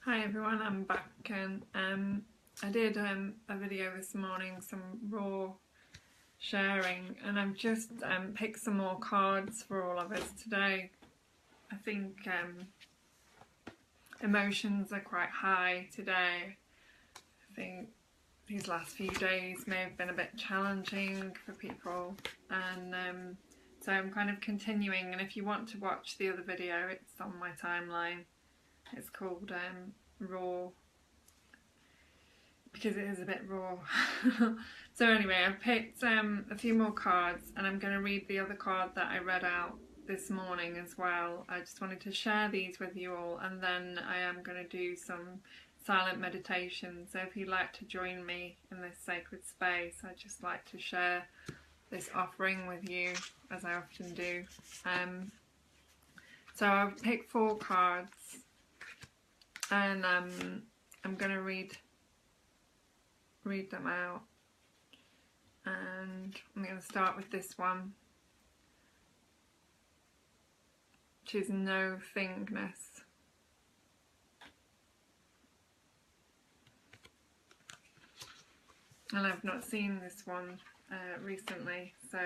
Hi everyone, I'm back and I did a video this morning, some raw sharing, and I've just picked some more cards for all of us today. I think emotions are quite high today. I think these last few days may have been a bit challenging for people, and so I'm kind of continuing, and if you want to watch the other video, it's on my timeline. It's called Raw, because it is a bit raw. So anyway, I've picked a few more cards, and I'm going to read the other card that I read out this morning as well. I just wanted to share these with you all, and then I am going to do some silent meditation. So if you'd like to join me in this sacred space, I'd just like to share this offering with you, as I often do. So I've picked 4 cards, and I'm going to read them out, and I'm going to start with this one, which is No-thing-ness. And I've not seen this one recently, so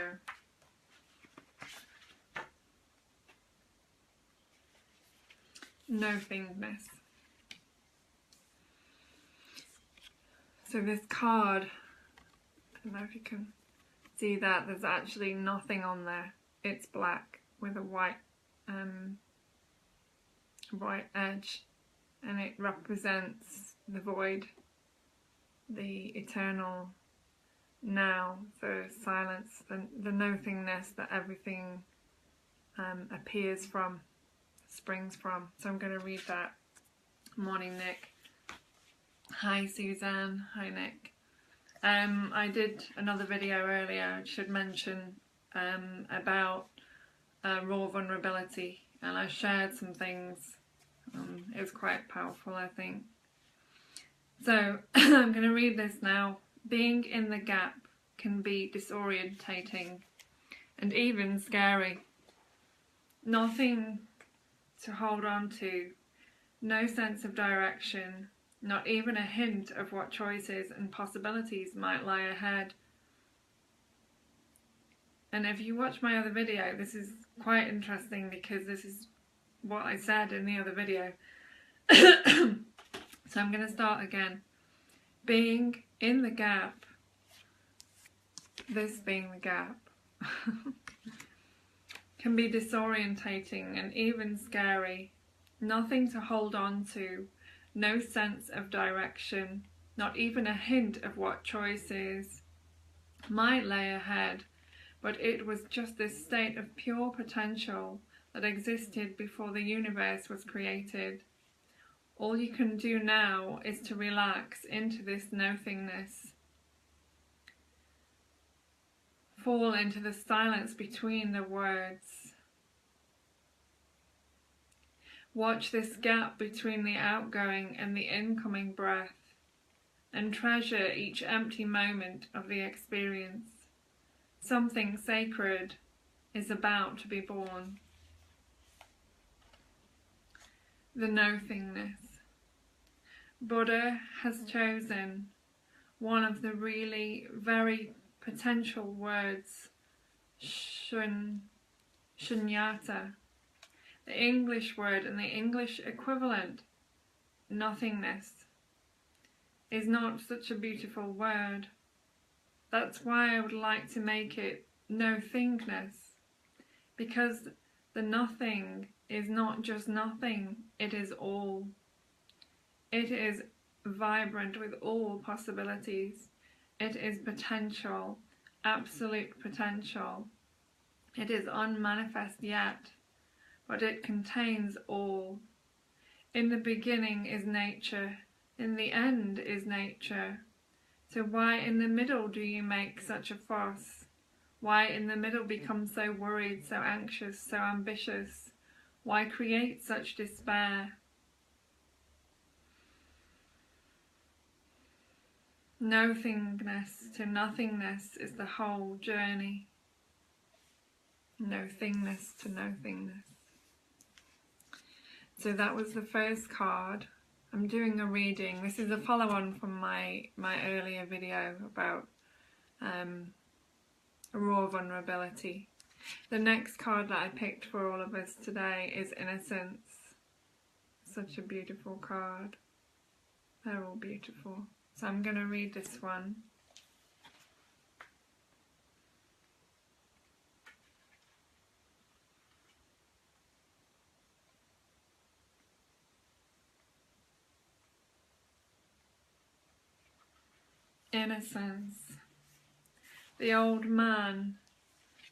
No-thing-ness. So this card, I don't know if you can see that, there's actually nothing on there. It's black with a white edge, and it represents the void, the eternal now, the silence, the no-thingness that everything appears from, springs from. So I'm going to read that. Morning, Nick. Hi Suzanne, hi Nick. I did another video earlier, I should mention, about raw vulnerability, and I shared some things. It was quite powerful, I think. So I'm going to read this now. Being in the gap can be disorientating and even scary. Nothing to hold on to, no sense of direction, not even a hint of what choices and possibilities might lie ahead. And if you watch my other video, this is quite interesting, because this is what I said in the other video. So I'm going to start again. Being in the gap, this being the gap, can be disorientating and even scary. Nothing to hold on to, no sense of direction, not even a hint of what choices might lay ahead, but it was just this state of pure potential that existed before the universe was created. All you can do now is to relax into this no-thingness. Fall into the silence between the words. Watch this gap between the outgoing and the incoming breath, and treasure each empty moment of the experience. Something sacred is about to be born. The no-thingness. Buddha has chosen one of the really very potential words, shunyata. The English word and the English equivalent, nothingness, is not such a beautiful word. That's why I would like to make it no-thingness, because the nothing is not just nothing, it is all. It is vibrant with all possibilities. It is potential, absolute potential. It is unmanifest yet, but it contains all. In the beginning is nature, in the end is nature. So why in the middle do you make such a fuss? Why in the middle become so worried, so anxious, so ambitious? Why create such despair? No-thingness to nothingness is the whole journey. No-thingness to no-thingness. So that was the first card. I'm doing a reading. This is a follow-on from my earlier video about raw vulnerability. The next card that I picked for all of us today is Innocence. Such a beautiful card. They're all beautiful. So I'm going to read this one. Innocence. The old man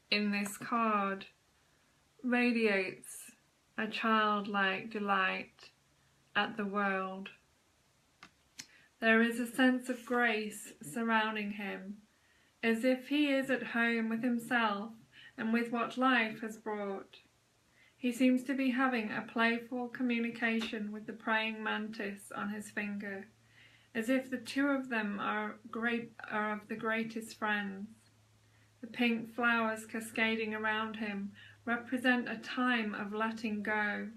in this card radiates a childlike delight at the world. There is a sense of grace surrounding him, as if he is at home with himself and with what life has brought. He seems to be having a playful communication with the praying mantis on his finger, as if the two of them are of the greatest friends. The pink flowers cascading around him represent a time of letting go,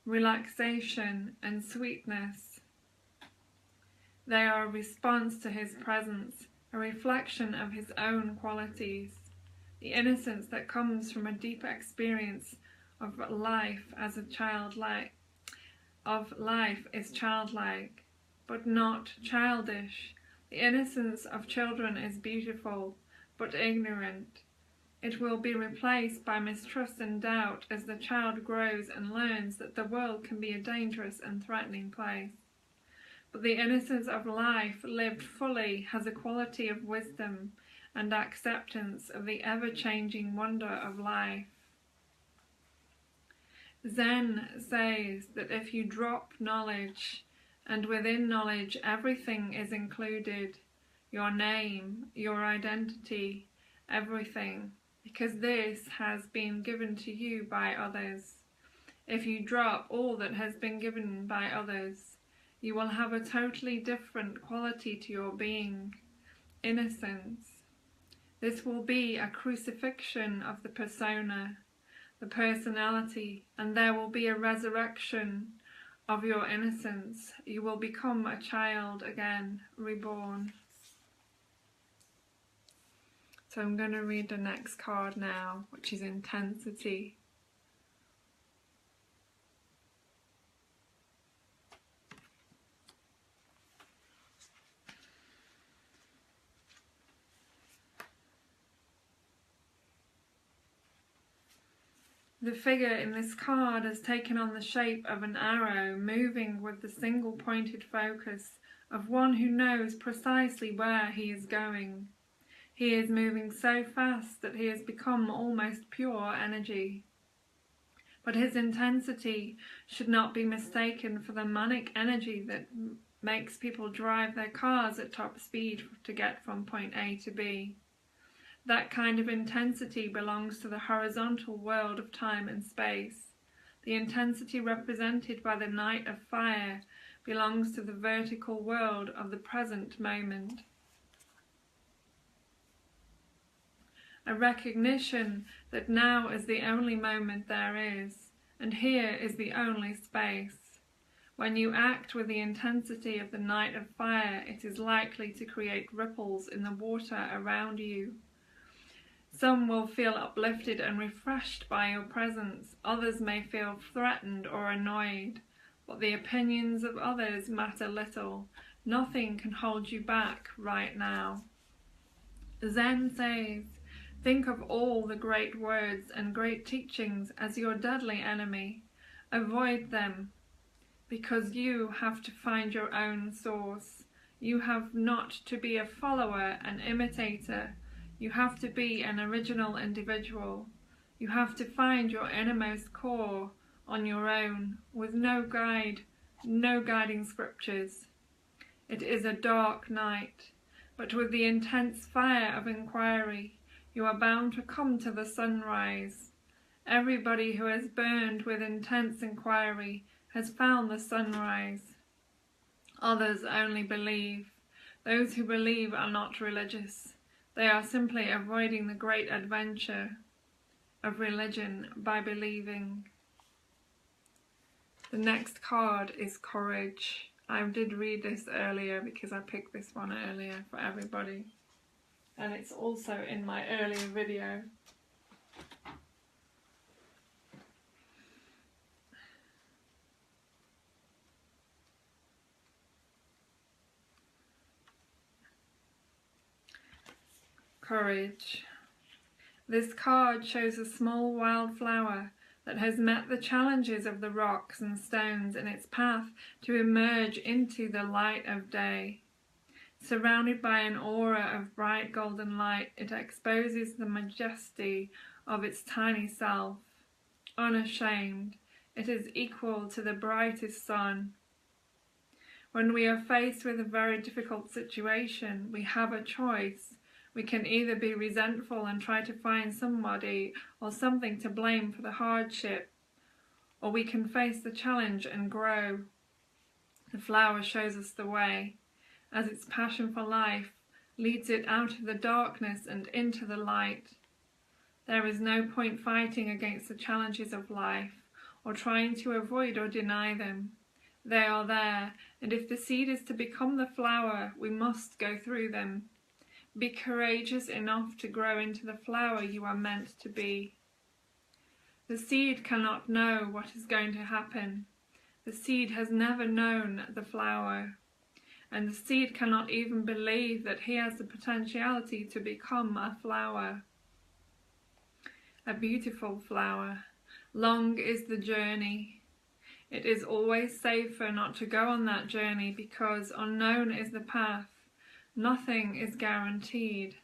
relaxation and sweetness. They are a response to his presence, a reflection of his own qualities, the innocence that comes from a deep experience of life as a childlike. Of life is childlike, but not childish. The innocence of children is beautiful, but ignorant. It will be replaced by mistrust and doubt as the child grows and learns that the world can be a dangerous and threatening place. But the innocence of life lived fully has a quality of wisdom and acceptance of the ever-changing wonder of life. Zen says that if you drop knowledge, and within knowledge everything is included, your name, your identity, everything, because this has been given to you by others. If you drop all that has been given by others, you will have a totally different quality to your being, innocence. This will be a crucifixion of the persona, the personality, and there will be a resurrection of your innocence. You will become a child again, reborn. So I'm going to read the next card now, which is Intensity. The figure in this card has taken on the shape of an arrow, moving with the single pointed focus of one who knows precisely where he is going. He is moving so fast that he has become almost pure energy. But his intensity should not be mistaken for the manic energy that makes people drive their cars at top speed to get from point A to B. That kind of intensity belongs to the horizontal world of time and space. The intensity represented by the Knight of Fire belongs to the vertical world of the present moment. A recognition that now is the only moment there is, and here is the only space. When you act with the intensity of the Knight of Fire, it is likely to create ripples in the water around you. Some will feel uplifted and refreshed by your presence, others may feel threatened or annoyed, but the opinions of others matter little. Nothing can hold you back right now. Zen says, think of all the great words and great teachings as your deadly enemy. Avoid them, because you have to find your own source. You have not to be a follower, an imitator. You have to be an original individual. You have to find your innermost core on your own, with no guide, no guiding scriptures. It is a dark night, but with the intense fire of inquiry, you are bound to come to the sunrise. Everybody who has burned with intense inquiry has found the sunrise. Others only believe. Those who believe are not religious. They are simply avoiding the great adventure of religion by believing. The next card is Courage. I did read this earlier because I picked this one earlier for everybody. And it's also in my earlier video. Courage. This card shows a small wild flower that has met the challenges of the rocks and stones in its path to emerge into the light of day. Surrounded by an aura of bright golden light, it exposes the majesty of its tiny self. Unashamed, it is equal to the brightest sun. When we are faced with a very difficult situation, we have a choice. We can either be resentful and try to find somebody or something to blame for the hardship, or we can face the challenge and grow. The flower shows us the way, as its passion for life leads it out of the darkness and into the light. There is no point fighting against the challenges of life, or trying to avoid or deny them. They are there, and if the seed is to become the flower, we must go through them. Be courageous enough to grow into the flower you are meant to be. The seed cannot know what is going to happen. The seed has never known the flower, and the seed cannot even believe that he has the potentiality to become a flower. A beautiful flower. Long is the journey. It is always safer not to go on that journey because unknown is the path. Nothing is guaranteed.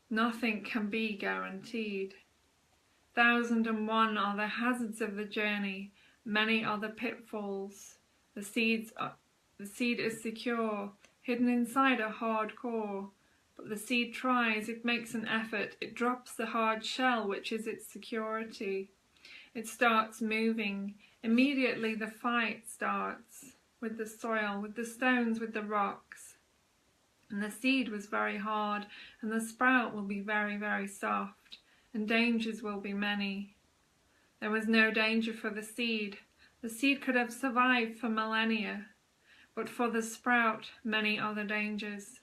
Nothing can be guaranteed. 1,001 are the hazards of the journey. Many are the pitfalls. The seed is secure, hidden inside a hard core. But the seed tries, it makes an effort, it drops the hard shell which is its security. It starts moving. Immediately the fight starts. With the soil, with the stones, with the rocks. And the seed was very hard, and the sprout will be very, very soft, and dangers will be many. There was no danger for the seed. The seed could have survived for millennia, but for the sprout, many are the dangers.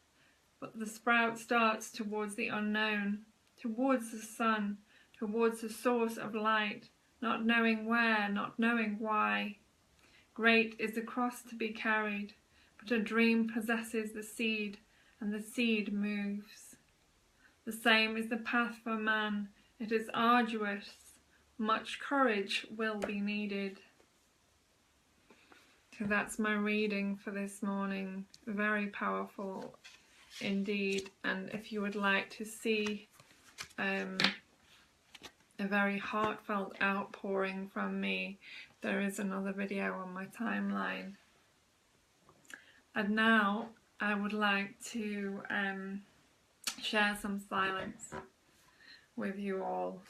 But the sprout starts towards the unknown, towards the sun, towards the source of light, not knowing where, not knowing why. Great is the cross to be carried, but a dream possesses the seed, and the seed moves. The same is the path for man. It is arduous. Much courage will be needed. So that's my reading for this morning. Very powerful indeed. And if you would like to see a very heartfelt outpouring from me, there is another video on my timeline. And now I would like to share some silence with you all.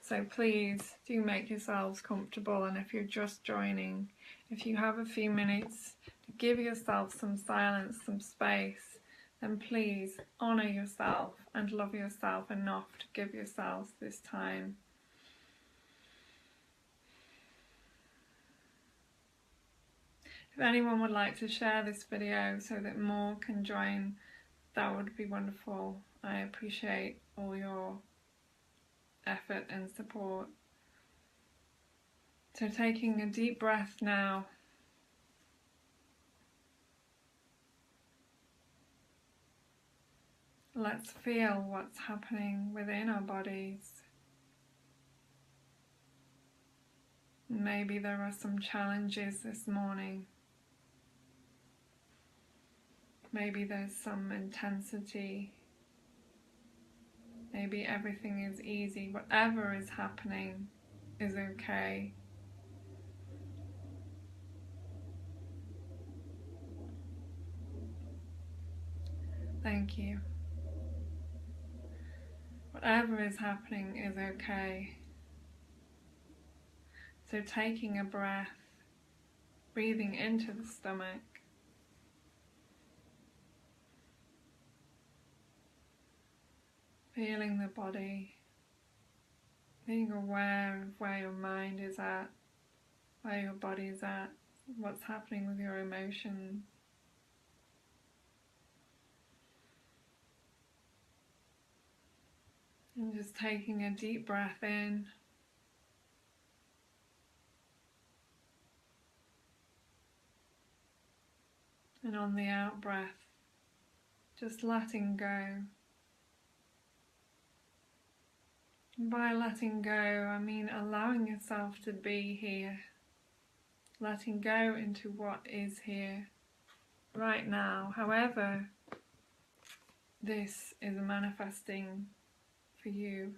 So please do make yourselves comfortable, and if you're just joining, if you have a few minutes to give yourself some silence, some space, then please honour yourself and love yourself enough to give yourselves this time. If anyone would like to share this video so that more can join, that would be wonderful. I appreciate all your effort and support. So taking a deep breath now. Let's feel what's happening within our bodies. Maybe there are some challenges this morning. Maybe there's some intensity. Maybe everything is easy. Whatever is happening is okay. Thank you. Whatever is happening is okay. So taking a breath, breathing into the stomach, feeling the body, being aware of where your mind is at. where your body's at, what's happening with your emotions. And just taking a deep breath in. And on the out breath, just letting go. And by letting go, I mean allowing yourself to be here. Letting go into what is here right now, however this is manifesting for you.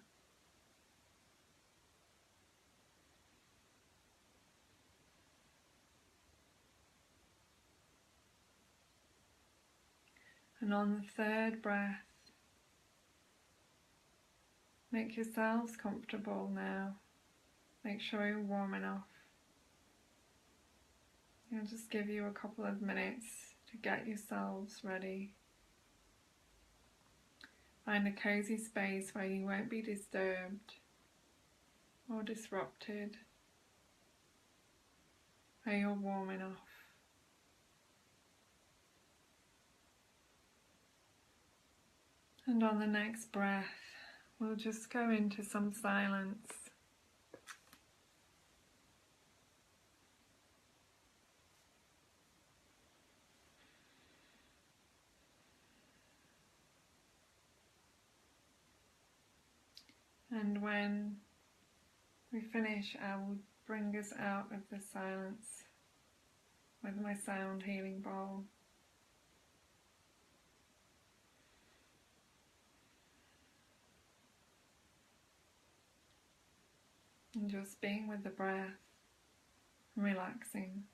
And on the third breath, make yourselves comfortable now. Make sure you're warm enough. I'll just give you a couple of minutes to get yourselves ready. Find a cozy space where you won't be disturbed or disrupted, where you're warm enough. And on the next breath, we'll just go into some silence. And when we finish, I will bring us out of the silence with my sound healing bowl. And just being with the breath, relaxing.